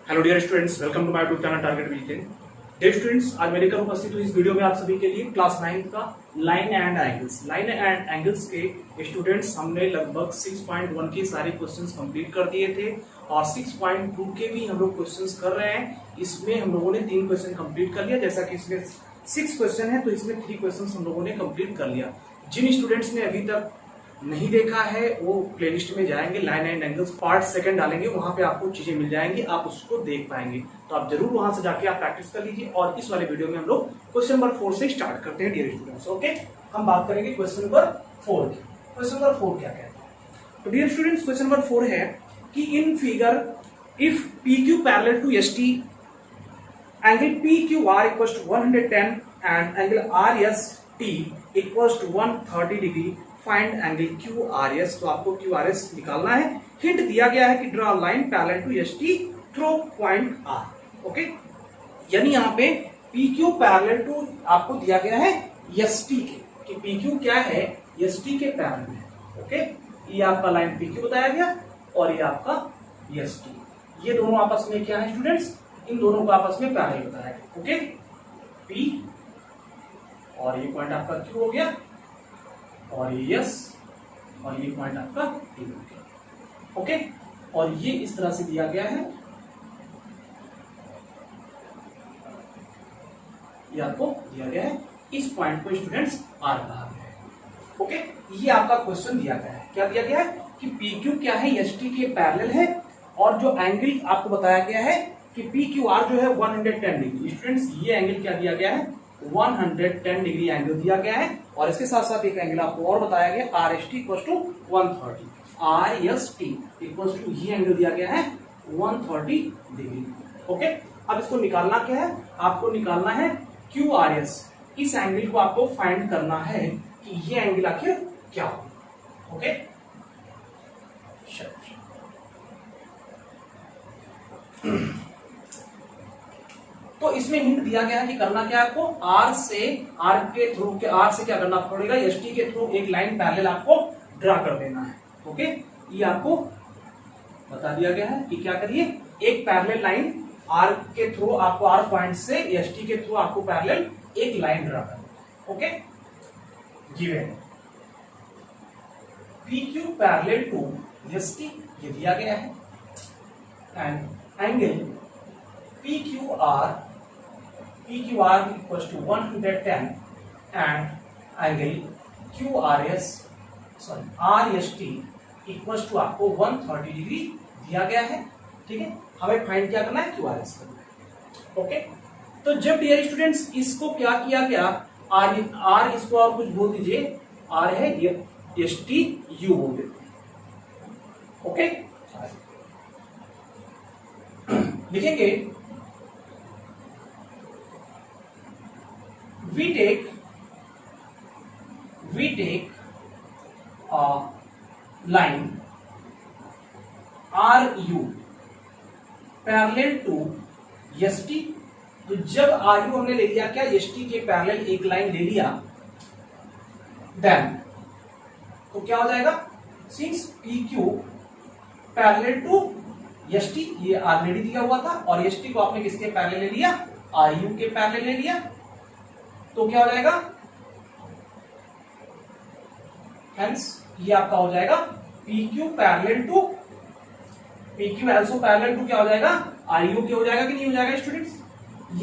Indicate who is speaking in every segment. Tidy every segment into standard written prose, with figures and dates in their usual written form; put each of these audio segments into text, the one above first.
Speaker 1: Hello dear students, welcome to my YouTube channel target weekend. Dear students, आज मेरे घर उपस्थित हुई इस वीडियो में आप सभी के लिए क्लास 9 का लाइन एंड एंगल्स के स्टूडेंट्स हमने लगभग 6.1 के सारे क्वेश्चंस कंप्लीट कर दिए थे और 6.2 के भी हम लोग क्वेश्चंस कर रहे हैं। इसमें हम लोगों ने 3 क्वेश्चन कंप्लीट कर लिया। जैसा कि इसमें 6 क्वेश्चन है तो इसमें 3 क्वेश्चन हम लोगों ने कंप्लीट कर लिया। जिन स्टूडेंट्स ने अभी तक नहीं देखा है वो प्लेलिस्ट में जाएंगे, लाइन एंड एंगल्स पार्ट 2 डालेंगे, वहां पे आपको चीजें मिल जाएंगी, आप उसको देख पाएंगे। तो आप जरूर वहां से जाके आप प्रैक्टिस कर लीजिए। और इस वाले वीडियो में हम लोग क्वेश्चन नंबर 4 से स्टार्ट करते हैं डियर स्टूडेंट्स। ओके, हम बात करेंगे क्वेश्चन नंबर 4 की। क्वेश्चन नंबर 4 क्या कहता है? तो डियर स्टूडेंट्स, क्वेश्चन नंबर 4 है कि in figure if PQ parallel to ST angle PQR equals to 110 and angle RST equals to 130 degree, find angle QRS। तो आपको QRS निकालना है। हिंट दिया गया है कि draw line parallel to ST through point R। Okay, यानी यहाँ पे PQ पैरेलल टू आपको दिया गया है ST के, कि PQ क्या है, ST के पैरेलल है। ओके, ये आपका लाइन PQ बताया गया और ये आपका ST, ये दोनों आपस में क्या है स्टूडेंट्स, इन दोनों को आपस में पैरेलल बताया गया। ओके, P और ये पॉइंट आपका Q हो गया और ये S और ये पॉइंट आपका T हो गया। ओके, और ये इस तरह से दिया गया है, ये आपको दिया गया है। इस पॉइंट को स्टूडेंट्स R कहा गया है। ओके, ये आपका क्वेश्चन दिया गया है। क्या दिया गया है कि PQ क्या है, ST के पैरेलल है और जो एंगल आपको बताया गया है कि PQR जो है 110 डिग्री। स्टूडेंट्स, ये एंगल क्या दिया गया है, 110 डिग्री एंगल दिया गया है। और इसके साथ साथ एक एंगल आपको और बताया गया, RST equals to 130, RST equals to ये एंगल दिया गया है 130 डिग्री। ओके, अब इसको निकालना क्या है, आपको निकालना है QRS। इस एंगल को आपको फाइंड करना है कि ये एंगल आखिर क्या हो। ओके, तो इसमें हिंट दिया गया है कि करना क्या है आपको, R से क्या करना पड़ेगा, ST के थ्रू एक लाइन पैरेलल आपको ड्रा कर देना है। ओके, ये आपको बता दिया गया है कि क्या करिए, एक पैरेलल लाइन R के थ्रू आपको R पॉइंट से ST के थ्रू आपको पैरेलल एक लाइन ड्रा करना। Okay, given PQ parallel to ST ये दिया गया है and angle PQR equals to 110 and angle RST equals to आपको 130 डिग्री दिया गया है। ठीक है, हमें फाइंड क्या करना है, QRS करना है। ओके, तो जब डियर स्टूडेंट्स इसको क्या किया गया, R इसको आप कुछ बोल दीजिए, R है ये ST U बोल देते हैं। ओके, लिखेंगे we take a line RU parallel to ST। तो जब RU हमने ले लिया क्या, ST के पैरेलल एक लाइन ले लिया, देन तो क्या हो जाएगा, since PQ parallel to ST, ये ऑलरेडी दिया हुआ था और ST को आपने किसके पैरेलल ले लिया, RU के पैरेलल ले लिया, तो क्या हो जाएगा, हेंस ये आपका हो जाएगा PQ parallel to PQ also parallel to क्या हो जाएगा, RU के हो जाएगा कि नहीं हो जाएगा स्टूडेंट्स।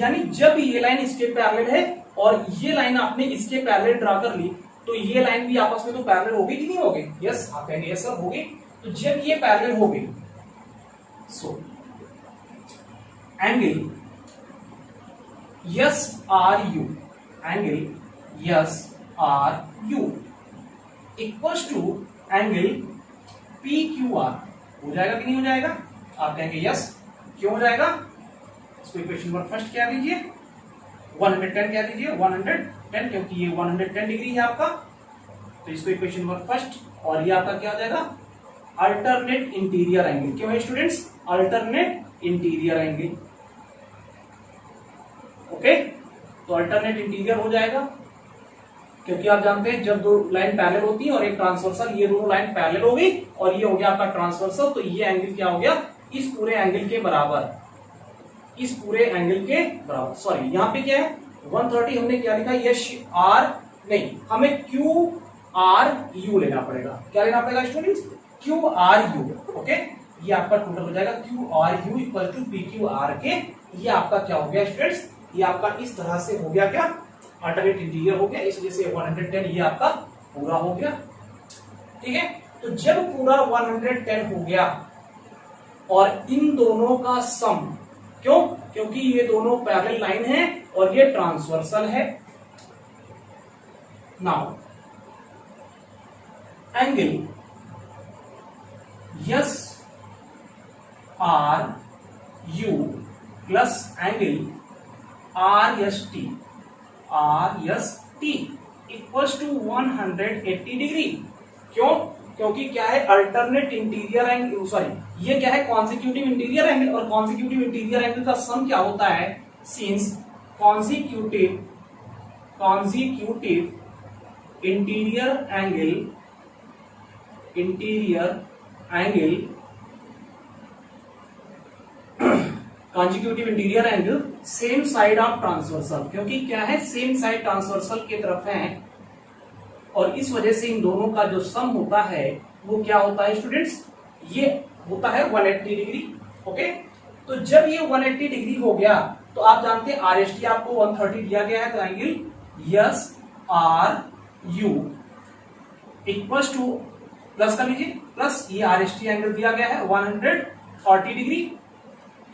Speaker 1: यानी जब ये लाइन इसके पैरेलल है और ये लाइन आपने इसके पैरेलल ड्रा कर ली, तो ये लाइन भी आपस में तो पैरेलल होगी कि नहीं होगी, यस आप कहेंगे यस सर होगी। तो जब ये पैरेलल हो गई, so angle SRU equals to angle PQR हो जाएगा कि नहीं हो जाएगा, आप कहेंगे यस। क्यों हो जाएगा, इसको इक्वेशन नंबर फर्स्ट क्या दीजिए, 110 क्या दीजिए, 110, क्योंकि ये 110 डिग्री है आपका, तो इसको इक्वेशन नंबर फर्स्ट, और ये आपका क्या हो जाएगा, अल्टरनेट इंटीरियर एंगल। क्यों है students, alternate interior angle. Okay, तो अल्टरनेट इंटीरियर हो जाएगा, क्योंकि आप जानते हैं जब दो लाइन पैरेलल होती है और एक ट्रांसवर्सल, ये दोनों लाइन पैरेलल हो गई और ये हो गया आपका ट्रांसवर्सल, तो ये एंगल क्या हो गया, इस पूरे एंगल के बराबर इस पूरे एंगल के बराबर। सॉरी यहाँ पे क्या है 130, हमने क्या लिखा यश आर नहीं, हमें क्यू आर यू लेना पड़ेगा। क्या लेना पड़ेगा students? Q R U. Okay, ये आपका टोटल हो जाएगा Q R U equal to P Q R के। ये आपका क्या हो गया स्टूडेंट्स? ये आपका इस तरह से हो गया, क्या अल्टरनेट इंटीरियर हो गया, इस वजह से 110 ये आपका पूरा हो गया। ठीक है, तो जब पूरा 110 हो गया और इन दोनों का सम, क्यों? क्योंकि ये दोनों पैरेलल लाइन है और ये ट्रांसवर्सल है। Now angle S R U plus angle R S T equals to 180 degree. क्यों? क्योंकि क्या है अल्टरनेट इंटीरियर एंगल, सॉरी ये क्या है कॉन्जिक्यूटिव इंटीरियर एंगल, और कॉन्जिक्यूटिव इंटीरियर एंगल का सम क्या होता है? Since consecutive interior angle same side of transversal, क्योंकि क्या है सेम साइड ट्रांसवर्सल की तरफ है, और इस वजह से इन दोनों का जो सम होता है वो क्या होता है स्टूडेंट्स? ये होता है 180 डिग्री। ओके, तो जब ये 180 डिग्री हो गया तो आप जानते हैं आर एस टी आपको 130 दिया गया है, तो angle S R U equals to plus कर लीजिए, प्लस ये आर एस टी एंगल दिया गया है 140 डिग्री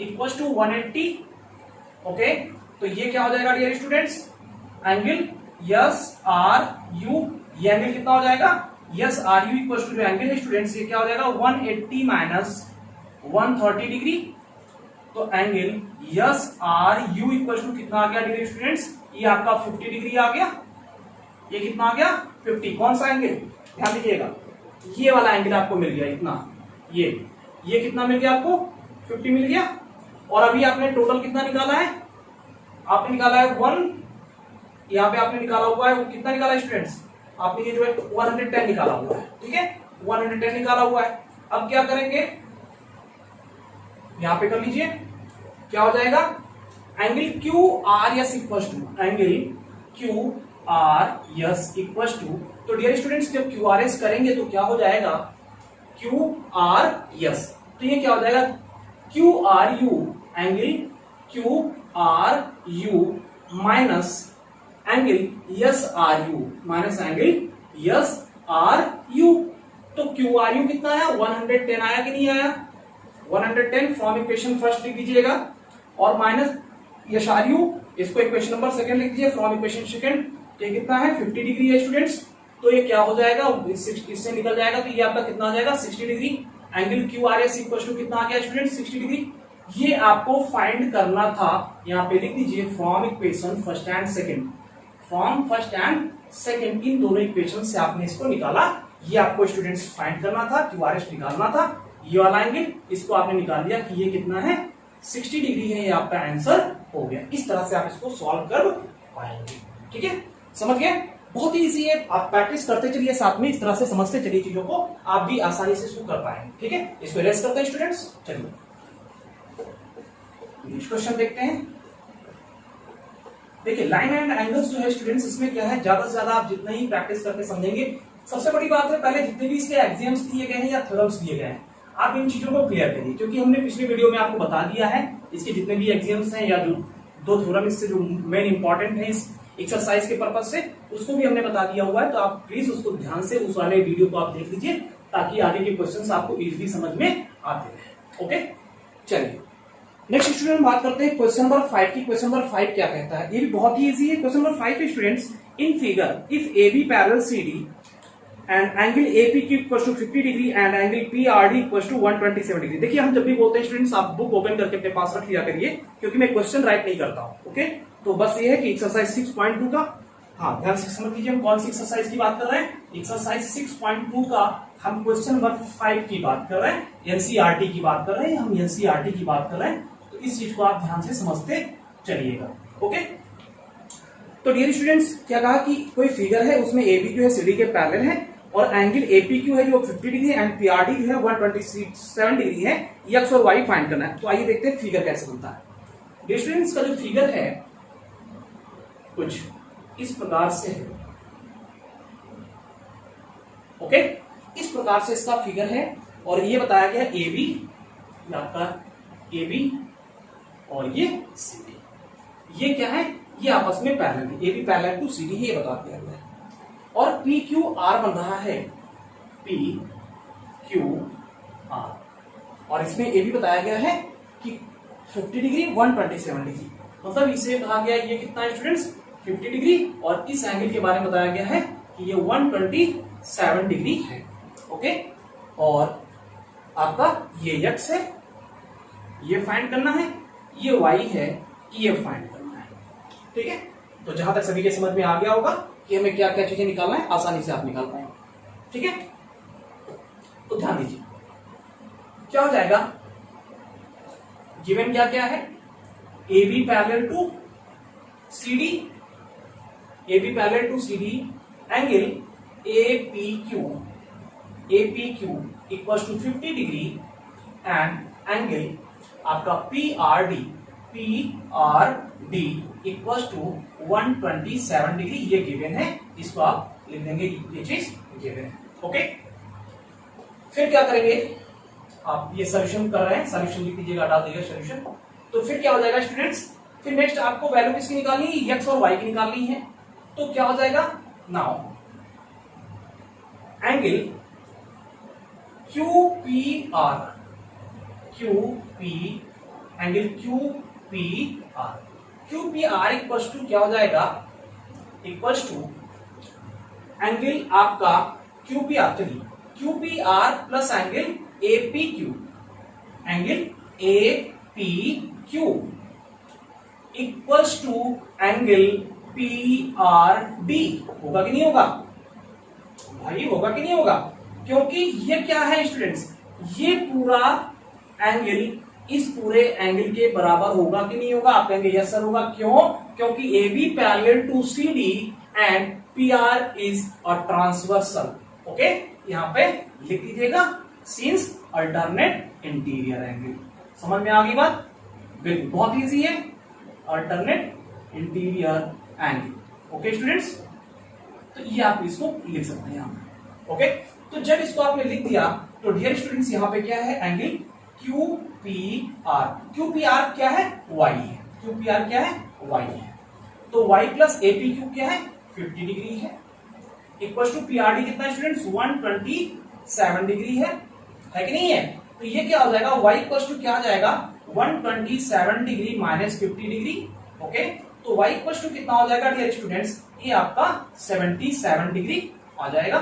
Speaker 1: इक्वल्स टू 180। ओके, तो ये क्या हो जाएगा dear students? Angle S R U, ये एंगल कितना हो जाएगा? S R U equal to जो एंगल है स्टूडेंट्स ये क्या हो जाएगा 180 माइनस 130 डिग्री। तो angle S R U equal to कितना आ गया डिग्री स्टूडेंट्स? ये आपका 50 डिग्री आ गया। ये कितना आ गया? 50। कौन सा एंगल? ध्यान दीजिएगा, ये वाला एंगल आपको मिल गया इतना। ये कितना मिल गया आपको? 50 मिल गया। और अभी आपने टोटल कितना निकाला है? आपने निकाला है 1, यहाँ पे आपने निकाला हुआ है वो कितना निकाला है स्टूडेंट्स? आपने ये जो है 110 निकाला हुआ है। ठीक है, 110 निकाला हुआ है। अब क्या करेंगे? यहां पे कर लीजिए, क्या हो जाएगा? Angle Q R S equal to, angle Q R S equal to, तो डियर स्टूडेंट्स जब क्यू आर एस करेंगे तो क्या हो जाएगा? क्यू आर एस, तो ये क्या हो जाएगा? Q R U, angle Q R U minus angle S R U, minus angle S R U. तो क्यू आर यू कितना आया? 110 आया कि नहीं आया? 110 फ्रॉम इक्वेशन फर्स्ट लिख दीजिएगा, और माइनस यस आर यू, इसको इक्वेशन नंबर सेकंड लिख दीजिए फ्रॉम इक्वेशन सेकंड। ये कितना है? 50 डिग्री है स्टूडेंट्स। तो ये क्या हो जाएगा? इससे निकल जाएगा, तो ये आपका कितना आ जाएगा? 60 degree. Angle Q R S equal to कितना आ गया स्टूडेंट? 60 डिग्री। ये आपको फाइंड करना था, यहाँ पे लिख दीजिए from equation first and second, from first and second, इन दोनों इक्वेशन से आपने इसको निकाला। ये आपको स्टूडेंट्स फाइंड करना था, क्यू आर एस निकालना था, ये वाला एंगल, इसको आपने निकाल दिया कि ये कितना है? 60 डिग्री है। ये आपका आंसर हो गया। इस तरह से आप इसको सॉल्व कर पाएंगे। ठीक है, समझ गए? बहुत ही इजी है, आप प्रैक्टिस करते चलिए साथ में, इस तरह से समझते चलिए चीजों को, आप भी आसानी से इसको कर पाएंगे। ठीक है, इसको रेस्ट करते हैं स्टूडेंट्स। चलिए नेक्स्ट क्वेश्चन देखते हैं। देखिए लाइन एंड एंगल्स जो है स्टूडेंट्स, इसमें क्या है, ज्यादा से ज्यादा आप जितना ही प्रैक्टिस करके समझेंगे, सबसे बड़ी बात है पहले जितने भी इसके एग्जाम्स दिए गए हैं या थ्योरम्स दिए गए हैं, आप इन चीजों को क्लियर करिए, क्योंकि हमने पिछले वीडियो में आपको बता दिया है इसके जितने भी एग्जाम्स हैं या जो 2 थ्योरम इससे जो मेन इंपॉर्टेंट है इस एक्सरसाइज के पर्पज से, उसको भी हमने बता दिया हुआ है। तो आप प्लीज उसको ध्यान से उस वाले वीडियो को आप देख लीजिए, ताकि आगे के क्वेश्चंस आपको इजीली समझ में आते रहे। ओके, चलिए नेक्स्ट स्टूडेंट बात करते हैं क्वेश्चन नंबर 5 की। क्वेश्चन नंबर 5 क्या कहता है? ये भी बहुत ही इजी है। Question number 5 students, in figure if A B parallel C D and angle AP की equal to 50 degree and angle P R D equal to 127 degree. देखिए हम जब भी बोलते हैं स्टूडेंट्स, आप बुक ओपन करके अपने पास रख लिया करिए, क्योंकि मैं क्वेश्चन राइट नहीं करता हूं। ओके, तो बस ये है कि एक्सरसाइज 6.2 का, हाँ ध्यान से समझ लीजिए हम कौन सी एक्सरसाइज की बात कर रहे हैं। एक्सरसाइज 6.2 का हम क्वेश्चन नंबर 5 की बात कर रहे हैं, एनसीईआरटी की बात कर रहे हैं, हम एनसीईआरटी की बात कर रहे हैं। तो इस चीज को आप ध्यान से समझते चलिएगा। ओके, तो डियर स्टूडेंट्स क्या कहा कि कोई फिगर है, उसमें ए बी जो है सीडी के पैरेलल है, और एंगल एपीक्यू है जो 50 डिग्री एंड पीआरडी जो है 127 डिग्री है। एक्स और वाई फाइंड करना है। तो आइए देखते हैं फिगर कैसे बनता है। स्टूडेंट्स का जो फिगर है कुछ इस प्रकार से है। ओके, इस प्रकार से इसका फिगर है और ये बताया गया ए बी, आपका ए बी और ये सी डी, ये क्या है, ये आपस में पैरेलल है, A B parallel to C D, ये बता दिया गया है। और पी क्यू आर बन रहा है, पी क्यू आर, और इसमें ए भी बताया गया है कि 50 डिग्री 127 डिग्री, मतलब इसे कहा गया ये कितना है स्टूडेंट्स 50 डिग्री, और इस एंगल के बारे में बताया गया है कि ये 127 डिग्री है। ओके, और आपका ये x है, ये फाइंड करना है, ये y है, ये फाइंड करना है। ठीक है, तो जहां तक सभी के समझ में आ गया होगा कि हमें क्या क्या चीजें निकालना है, आसानी से आप निकाल पाएंगे। ठीक है, तो ध्यान दीजिए क्या हो जाएगा, गिवन क्या क्या है, A B parallel to C D, A B parallel to C D, angle A P Q equals to 50 degree and angle आपका P R D equals to 127 degree, ये गिवन है, इसको आप लिख देंगे, ये चीज गिवन है। ओके, फिर क्या करेंगे, आप ये सॉल्यूशन कर रहे हैं, सॉल्यूशन लिख दीजिएगा, डाल दीजिएगा सॉल्यूशन। तो फिर क्या हो जाएगा स्टूडेंट्स, फिर नेक्स्ट आपको वैल्यू किसकी निकालनी है, एक्स और वाई की निकालनी है। तो क्या हो जाएगा, now angle Q P R equals to क्या हो जाएगा, इक्वल्स टू एंगल आपका Q P R plus angle A P Q equals to angle P R D, होगा कि नहीं होगा भाई, होगा कि नहीं होगा, क्योंकि ये क्या है स्टूडेंट्स, ये पूरा एंगल इस पूरे एंगल के बराबर होगा कि नहीं होगा, आप कहेंगे यस सर होगा, क्यों, क्योंकि A B parallel to C D and P R is a transversal. Okay, यहां पे लिख दीजिएगा सिंस अल्टरनेट इंटीरियर एंगल, समझ में आ गई बात, बिल्कुल बहुत इजी है, alternate interior angle. Okay students, तो ये आप इसको लिख सकते हैं यहां पे। ओके, तो जब इसको आपने लिख दिया तो डियर स्टूडेंट्स यहां पे क्या है, एंगल क्यू पी आर क्या है, वाई है, क्यू पी आर क्या है, वाई है, तो Y plus A P Q क्या है 50 डिग्री है, equal to P R D कितना है स्टूडेंट्स 127 डिग्री है कि नहीं है। तो ये क्या हो जाएगा, y इक्वल टू क्या आ जाएगा 127 डिग्री माइनस 50 डिग्री। ओके, तो y इक्वल टू कितना हो जाएगा डियर स्टूडेंट्स, ये आपका 77 डिग्री आ जाएगा,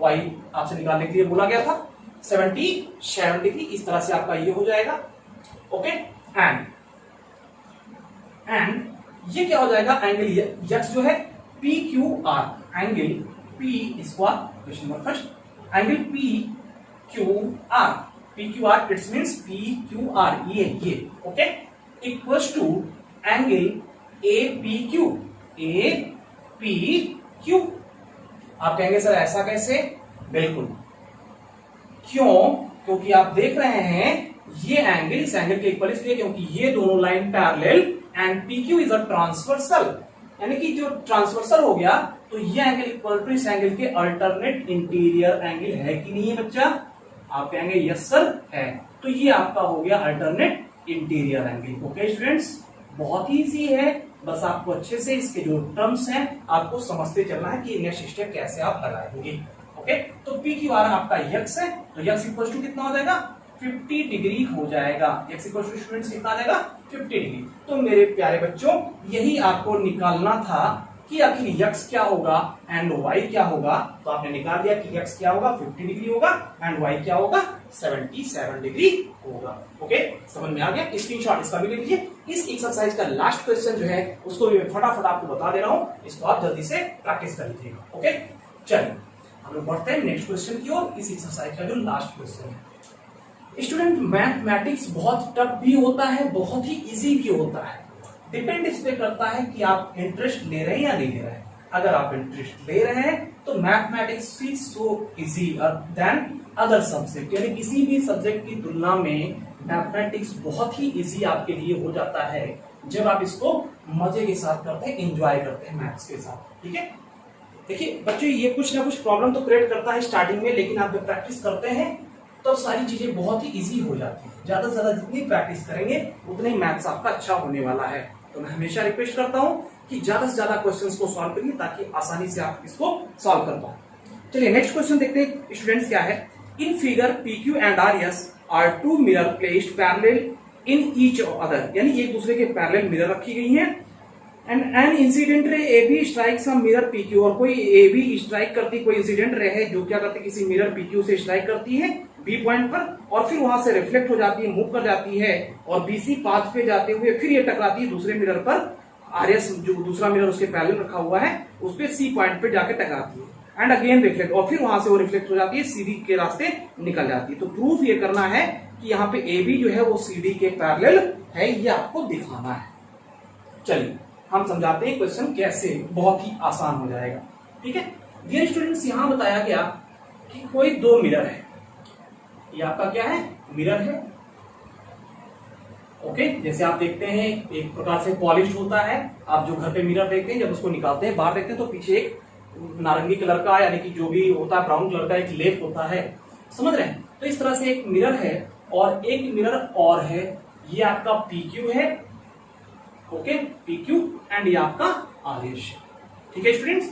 Speaker 1: y आपसे निकालने के लिए बोला गया था 77 डिग्री, इस तरह से आपका ये हो जाएगा। ओके, एंड ये क्या हो जाएगा, एंगल x जो है P Q R, angle p इसको question number first, angle P Q R it's means P Q R, ये okay, equals to angle A P Q. आप कहेंगे सर ऐसा कैसे, बिल्कुल, क्यों, क्योंकि आप देख रहे हैं ये एंगल इस एंगल के इक्वल इसलिए क्योंकि ये दोनों line parallel and P Q is a transversal, यानी कि जो ट्रांसवर्सल हो गया तो ये एंगल इक्वल टू इस एंगल के अल्टरनेट इंटीरियर एंगल है कि नहीं है बच्चा, आप कहेंगे यस सर है, तो ये आपका हो गया alternate interior angle. Okay students, बहुत ही इजी है, बस आपको अच्छे से इसके जो टर्म्स हैं आपको समझते चलना है कि नेक्स्ट स्टेप कैसे आप लगाएंगे। ओके, तो पी क्यू आर आपका यक्स है, तो यक्स इक्वल टू कितना हो जाएगा 50 डिग्री हो जाएगा, यक्स इक्वल टू स्टूडेंट्स कितना आ जाएगा 50 डिग्री। तो मेरे प्यारे बच्चों यही आपको निकालना था कि आखिर यक्स क्या होगा एंड वाई क्या होगा, तो आपने निकाल दिया कि यक्स क्या होगा 50 डिग्री होगा एंड वाई क्या होगा 77 डिग्री होगा। ओके, समझ में आ गया, स्क्रीनशॉट इसका भी ले लीजिए। इस एक्सरसाइज का लास्ट क्वेश्चन जो है उसको भी मैं फटाफट आपको बता दे रहा हूं, इसको आप जल्दी से प्रैक्टिस कर लीजिएगा। ओके, चलिए हम लोग बढ़ते हैं नेक्स्ट क्वेश्चन की ओर। इस एक्सरसाइज का जो लास्ट क्वेश्चन है, स्टूडेंट मैथमेटिक्स बहुत टफ भी होता है, बहुत ही इजी भी होता है, डिपेंड इस पे करता है कि आप इंटरेस्ट ले रहे हैं या नहीं ले रहे हैं। अगर आप इंटरेस्ट ले रहे हैं तो mathematics is so easy then other subject, यानी किसी भी सब्जेक्ट की तुलना में मैथमेटिक्स बहुत ही इजी आपके लिए हो जाता है जब आप इसको मजे के साथ करते हैं, एंजॉय करते हैं मैथ्स के साथ। ठीक है, देखिए बच्चों, ये कुछ ना कुछ प्रॉब्लम तो क्रिएट करता है स्टार्टिंग में, लेकिन आप जब प्रैक्टिस करते हैं तो सारी चीजें बहुत ही इजी हो जाती है। ज्यादा से ज्यादा जितनी प्रैक्टिस करेंगे उतना ही मैथ्स आपका अच्छा होने वाला है। तो मैं हमेशा रिक्वेस्ट करता हूँ कि ज्यादा से ज्यादा क्वेश्चंस को सॉल्व करिए ताकि आसानी से आप इसको सॉल्व कर पाए। चलिए नेक्स्ट क्वेश्चन देखते हैं स्टूडेंट्स क्या है। In figure PQ and RS are two mirror placed parallel in each other, यानी एक दूसरे के पैरेलल मिरर रखी गई हैं। And an incident ray AB strikes a mirror PQ, और कोई AB स्ट्राइक करती, कोई इंसिडेंट रे है जो क्या करती है, किसी मिरर PQ से स्ट्राइक करती है B पॉइंट पर, और फिर वहां से रिफ्लेक्ट हो जाती है, मूव कर जाती है, और BC पाथ पे जाते हुए फिर ये टकराती है दूसरे मिरर पर, RS जो दूसरा मिरर उसके पैरेलल रखा हुआ है उस पे C पॉइंट पे जाके टकराती है, एंड अगेन रिफ्लेक्ट, और फिर वहां से वो रिफ्लेक्ट हो जाती है, CD के रास्ते निकल जाती है। तो प्रूफ ये करना है कि यहाँ पे AB जो है वो CD के पैरेलल है, ये आपको दिखाना है। चलिए हम समझाते हैं क्वेश्चन कैसे, बहुत ही आसान हो जाएगा। ठीक है डियर स्टूडेंट्स, यहां बताया गया कि कोई दो मिरर है, ये आपका क्या है, मिरर है। ओके, जैसे आप देखते हैं एक प्रकार से पॉलिश होता है, आप जो घर पे मिरर देखते हैं जब उसको निकालते हैं बाहर देखते हैं तो पीछे एक नारंगी कलर का, यानी कि जो भी होता है ब्राउन कलर का एक लेप होता है, समझ रहे हैं। तो इस तरह से एक मिरर है और एक मिरर और है, ये आपका PQ है, ओके PQ, एंड ये आपका RS। ठीक है स्टूडेंट्स,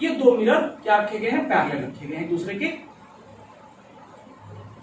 Speaker 1: ये दो मिरर क्या रखे गए हैं, पैरेलल रखे गए हैं एक दूसरे के।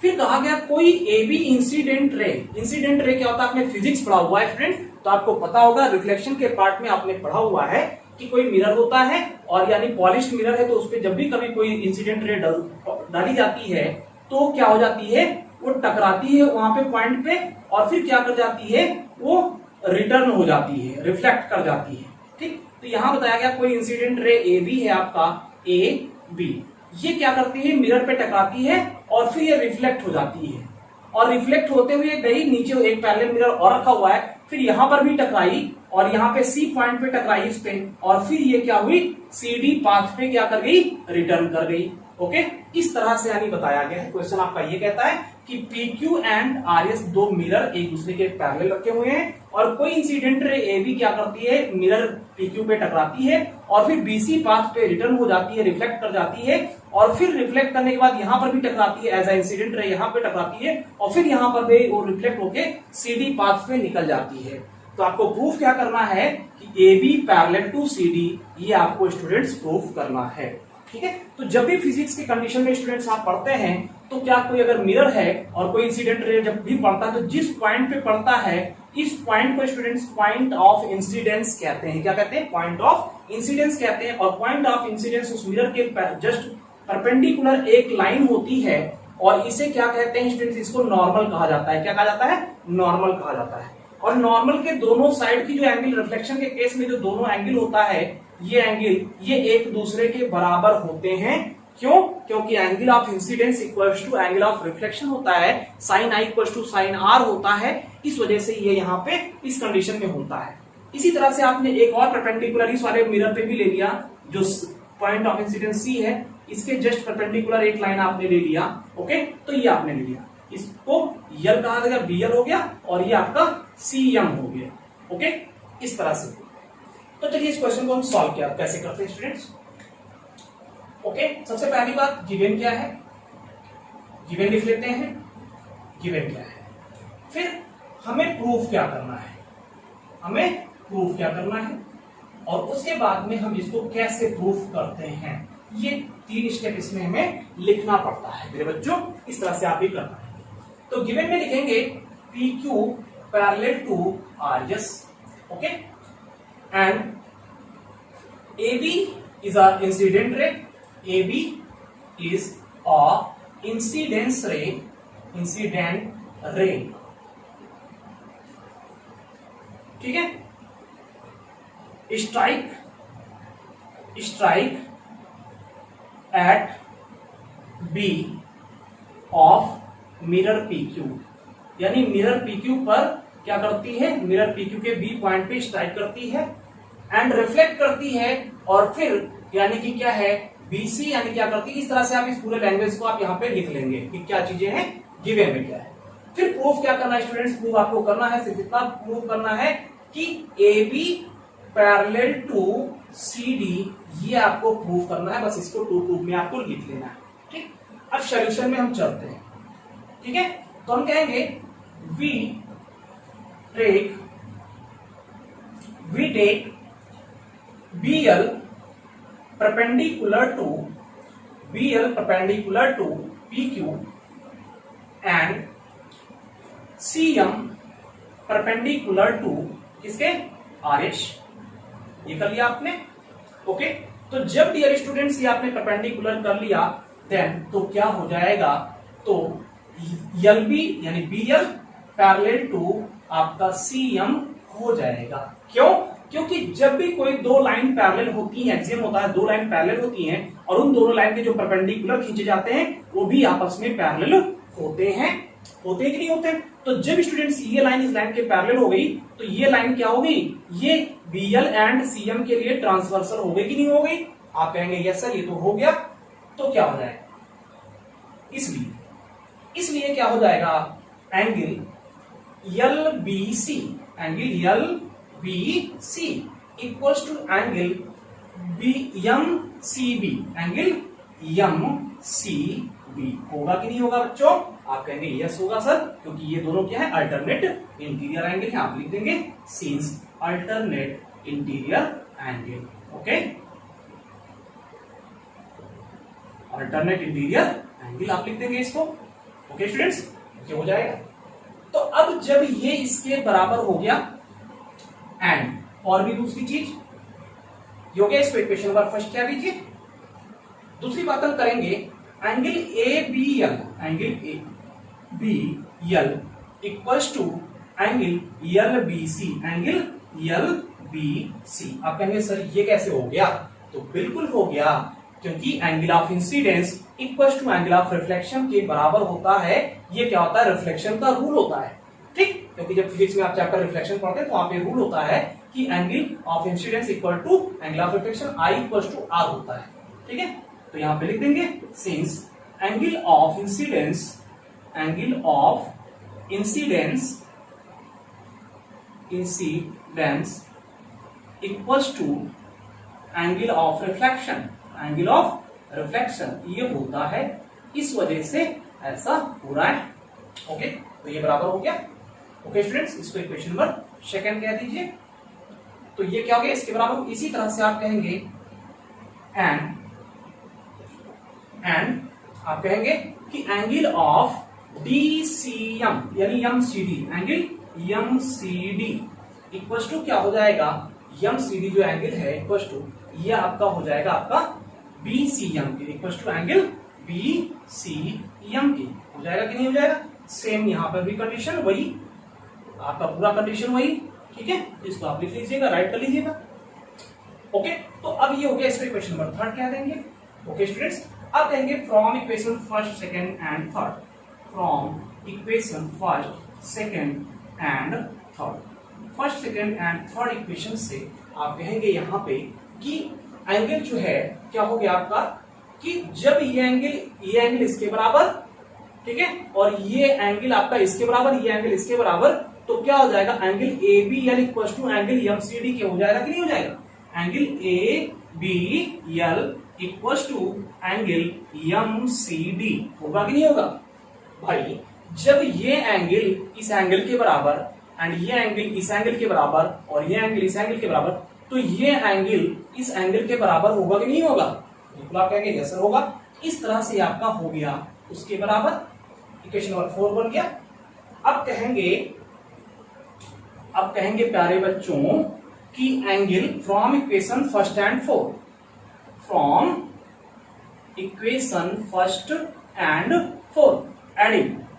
Speaker 1: फिर कहा गया कोई AB incident ray, incident ray क्या होता है, आपने फिजिक्स पढ़ा हुआ है स्टूडेंट, तो आपको पता होगा, रिफ्लेक्शन के पार्ट में आपने पढ़ा हुआ है कि कोई मिरर होता है और यानी पॉलिश्ड मिरर है, तो उस पर जब भी कभी कोई इंसिडेंट रे डाली जाती है तो क्या हो जाती है, वो टकराती है वहां पे पॉइंट पे, और फिर क्या कर जाती है, वो रिटर्न हो जाती है, रिफ्लेक्ट कर जाती है। ठीक, तो यहां बताया गया कोई इंसिडेंट रे AB है आपका AB, ये क्या करती है, मिरर पे टकराती है और फिर ये रिफ्लेक्ट हो जाती है, और रिफ्लेक्ट होते हुए गई नीचे, एक पैरेलल मिरर और रखा हुआ है, फिर यहां पर भी टकराई और यहाँ पे C पॉइंट पे टकराई इस पे, और फिर ये क्या हुई, CD पाथ पे क्या कर गई, रिटर्न कर गई। ओके, इस तरह से यानी बताया गया है। क्वेश्चन आपका ये कहता है कि PQ एंड RS दो मिरर एक दूसरे के पैरेलल रखे हुए हैं, और कोई इंसिडेंट रे AB क्या करती है, मिरर PQ पे टकराती है और फिर BC पाथ पे रिटर्न हो जाती है, रिफ्लेक्ट कर जाती है, और फिर रिफ्लेक्ट करने के बाद यहां पर भी टकराती है, एज ए इंसिडेंट रे यहाँ पे टकराती है, और फिर यहां पर भी वो रिफ्लेक्ट होके CD पाथ पे निकल जाती है। तो आपको प्रूफ क्या करना है कि AB पैरेलल टू CD, ये आपको स्टूडेंट्स प्रूफ करना है। ठीक है, तो जब भी फिजिक्स के कंडीशन में स्टूडेंट्स आप पढ़ते हैं तो क्या कोई अगर मिरर है और कोई इंसिडेंट रे जब भी पड़ता है तो जिस पॉइंट पे पड़ता है, इस पॉइंट को स्टूडेंट्स पॉइंट ऑफ इंसिडेंस कहते हैं। क्या कहते हैं, पॉइंट ऑफ इंसिडेंस कहते हैं। और पॉइंट ऑफ इंसिडेंस उस मिरर के जस्ट परपेंडिकुलर एक लाइन होती है, और इसे क्या कहते हैं स्टूडेंट्स, इसको नॉर्मल कहा जाता है। क्या कहा जाता है, नॉर्मल कहा जाता है। और नॉर्मल के दोनों साइड की जो एंगल, रिफ्लेक्शन के केस में जो दोनों एंगल होता है, ये एंगल ये एक दूसरे के बराबर होते हैं। क्यों, क्योंकि angle of incidence equals to angle of reflection होता है, sine I equals to sine R होता है, इस वजह से ये यहाँ पे इस कंडीशन में होता है। इसी तरह से आपने एक और परपेंडिकुलर इस वाले मिरर पे भी ले लिया, जो पॉइंट ऑफ इंसिडेंस C है, इसके जस्ट परपेंडिकुलर एक लाइन आपने ले लिया। ओके, तो ये आपने ले लिया, इसको यल कहा जाएगा, BL हो गया, और ये आपका CM हो गया। ओके, इस तरह से। तो चलिए इस क्वेश्चन को हम सॉल्व किया कैसे करते हैं स्टूडेंट्स। ओके, सबसे पहली बात, गिवन क्या है, गिवन लिख लेते हैं, गिवन क्या है। फिर हमें प्रूफ क्या करना है, हमें प्रूफ क्या करना है, और उसके बाद में हम इसको कैसे प्रूफ करते हैं, ये 3 स्टेप इसमें हमें लिखना पड़ता है मेरे बच्चों। इस तरह से आप भी करना है। तो गिवन में लिखेंगे PQ parallel to RS, okay, and AB is a incident ray, AB is a incidence ray, incident ray, ठीक है। Strike at B of mirror PQ, यानी मिरर PQ पर क्या करती है, मिरर PQ के B पॉइंट पे स्ट्राइक करती है एंड रिफ्लेक्ट करती है, और फिर यानी कि क्या है, BC यानी क्या करती है। इस तरह से आप इस पूरे लैंग्वेज को आप यहाँ पे लिख लेंगे कि क्या चीजें हैं, गिवन में क्या है। फिर प्रूफ क्या करना है स्टूडेंट्स, प्रूफ आपको करना है, सिर्फ इतना प्रूफ करना है कि AB पैरेलल टू CD, ये आपको प्रूफ करना है, बस इसको टू प्रूफ में आपको लिख लेना है। ठीक, अब सॉल्यूशन में हम चलते हैं। ठीक है, तो हम कहेंगे we take BL perpendicular to PQ and CM perpendicular to किसके, RH। ये कर लिया आपने। ओके, तो जब डियर स्टूडेंट्स ये आपने परपेंडिकुलर कर लिया देन तो क्या हो जाएगा, तो LB यानी BL पैरेलल टू आपका CM हो जाएगा। क्यों, क्योंकि जब भी कोई दो लाइन पैरेलल होती है, एक्सियम होता है, दो लाइन पैरेलल होती हैं और उन दोनों लाइन के जो परपेंडिकुलर खींचे जाते हैं वो भी आपस में पैरेलल होते हैं कि नहीं होते। तो जब स्टूडेंट्स ये लाइन इस लाइन के पैरेलल हो गई तो ये लाइन क्या हो गई, ये BL एंड CM के लिए ट्रांसवर्सल हो गई कि नहीं हो गई। आप कहेंगे यस सर ये तो हो गया, तो क्या हो जाएगा, इसलिए क्या हो जाएगा, angle LBC equals to angle MCB होगा कि नहीं होगा बच्चों। आप कहेंगे यस होगा सर, क्योंकि ये दोनों क्या है, अल्टरनेट इंटीरियर एंगल है। आप लिख देंगे since alternate interior angle. Okay, alternate interior angle आप लिख देंगे इसको। ओके स्टूडेंट्स, ये हो जाएगा। तो अब जब ये इसके बराबर हो गया एंड और भी दूसरी चीज ये हो गया, इसको इक्वेशन नंबर फर्स्ट क्या लीजिए। दूसरी बात हम करेंगे angle ABL equals to angle LBC। आप कहेंगे सर ये कैसे हो गया, तो बिल्कुल हो गया, क्योंकि angle of incidence equals to angle of reflection के बराबर होता है। ये क्या होता है, रिफ्लेक्शन का रूल होता है। ठीक, क्योंकि जब फिजिक्स में आप चैप्टर रिफ्लेक्शन पढ़ते हैं तो वहां पे रूल होता है कि angle of incidence equal to angle of reflection I equal to R होता है। ठीक है, तो यहां पे लिख देंगे since angle of incidence equals to angle of reflection ये होता है, इस वजह से ऐसा हो रहा है। ओके, तो ये बराबर हो गया। ओके स्टूडेंट्स, इसको इक्वेशन नंबर सेकंड कह दीजिए। तो ये क्या हो गया, इसके बराबर। इसी तरह से आप कहेंगे एंड आप कहेंगे कि एंगल ऑफ DCM यानी MCD इक्वल्स टू क्या हो जाएगा, MCD जो एंगल है इक्वल्स टू ये आपका हो जाएगा आपका BCM के इक्वल्स टू एंगल BCM के हो जाएगा कि नहीं हो जाएगा। सेम यहां पर भी कंडीशन वही, आपका पूरा कंडीशन वही। ठीक है, इसको आप लिख लीजिएगा, राइट कर लीजिएगा। ओके, तो अब ये हो गया, इसको इक्वेशन नंबर थर्ड क्या देंगे। ओके स्टूडेंट्स, अब देंगे from equation first second and third. First second and third equation से आप कहेंगे यहां पे कि एंगल जो है क्या हो गया आपका, कि जब ये एंगल इसके बराबर, ठीक है, और ये एंगल आपका इसके बराबर, ये एंगल इसके बराबर, तो क्या हो जाएगा, angle ABL equal to angle MCD के हो जाएगा कि नहीं हो जाएगा। Angle ABL equal to angle MCD होगा कि नहीं होगा भाई। जब ये एंगल इस एंगल के बराबर एंड ये एंगल इस एंगल के बराबर और ये एंगल इस एंगल के बराबर, तो ये एंगल इस एंगल के बराबर होगा कि नहीं होगा। बिल्कुल आप कहेंगे यस सर होगा। इस तरह से आपका हो गया उसके बराबर, इक्वेशन नंबर 4 बन गया। अब कहेंगे प्यारे बच्चों कि angle from equation first and fourth,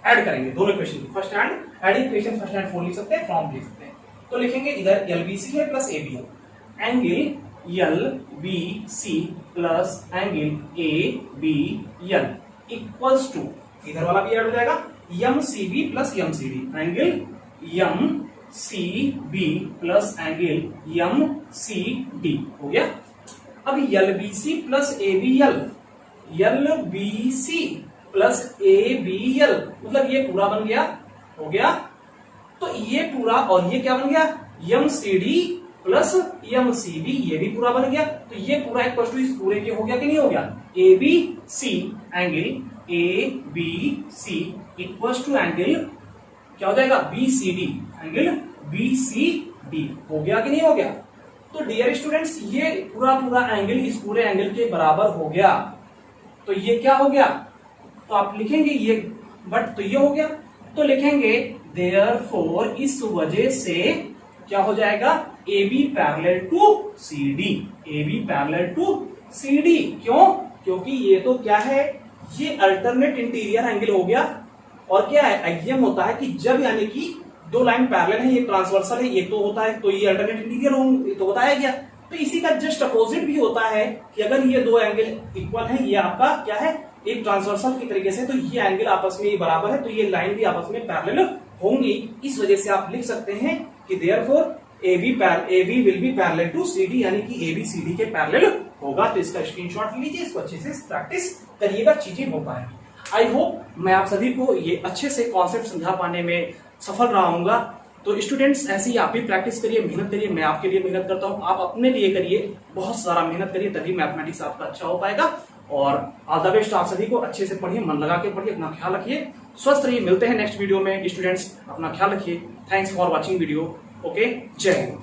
Speaker 1: add करेंगे दोनों equation first and equation first and fourth लिख सकते हैं, फ्रॉम लिख सकते हैं। तो लिखेंगे इधर LBC है plus ABL, angle LBC plus angle ABL equals to, इधर वाला भी ऐड हो जाएगा, MCB plus MCD, angle MCB plus angle MCD हो गया। अब LBC प्लस ABL मतलब ये पूरा बन गया हो गया। तो ये पूरा और ये क्या बन गया, MCD प्लस MCB, ये भी पूरा बन गया। तो ये पूरा इक्वल टू इस पूरे के हो गया कि नहीं हो गया, ABC angle ABC equal to angle क्या हो जाएगा, BCD, एंगल BCD हो गया कि नहीं हो गया। तो डियर स्टूडेंट्स ये पूरा पूरा एंगल इस पूरे एंगल के बराबर हो गया। तो ये क्या हो गया, तो आप लिखेंगे ये, बट तो ये हो गया तो लिखेंगे देयरफॉर, इस वजह से क्या हो जाएगा, AB parallel to CD, AB parallel to CD। क्यों, क्योंकि ये तो क्या है, ये अल्टरनेट इंटीरियर एंगल हो गया। और क्या है, एक्सियम होता है कि जब यानी कि दो लाइन पैरेलल है, ये ट्रांसवर्सल है, ये तो होता है, तो ये अल्टरनेट इंटीरियर होंगे, तो बताया गया। तो इसी का जस्ट अपोजिट भी होता है कि अगर ये दो एंगल इक्वल है, ये आपका क्या है, एक ट्रांसवर्सल की तरीके से, तो ये एंगल आपस में बराबर है, तो ये लाइन भी आपस में पैरेलल होंगी। इस वजह से आप लिख सकते हैं कि therefore AB will be parallel to CD, यानी कि AB CD के पैरेलल होगा। तो इसका स्क्रीनशॉट लीजिए, इसको अच्छे से प्रैक्टिस करिएगा, चीजें हो पाएंगी। आई होप मैं आप सभी को ये अच्छे से कॉन्सेप्ट समझा पाने में सफल रहा हूंगा। तो स्टूडेंट्स ऐसे ही आप भी प्रैक्टिस करिए, मेहनत करिए, मैं आपके लिए मेहनत करता हूं, आप अपने लिए करिए, बहुत सारा मेहनत करिए, तभी मैथमेटिक्स आपका अच्छा हो पाएगा। और ऑल द बेस्ट आप सभी को, अच्छे से पढ़िए, मन लगा के पढ़िए, अपना ख्याल रखिए, स्वस्थ रहिए। मिलते हैं नेक्स्ट वीडियो में। स्टूडेंट्स अपना ख्याल रखिए। Thanks for watching video. Okay, जय हिंद।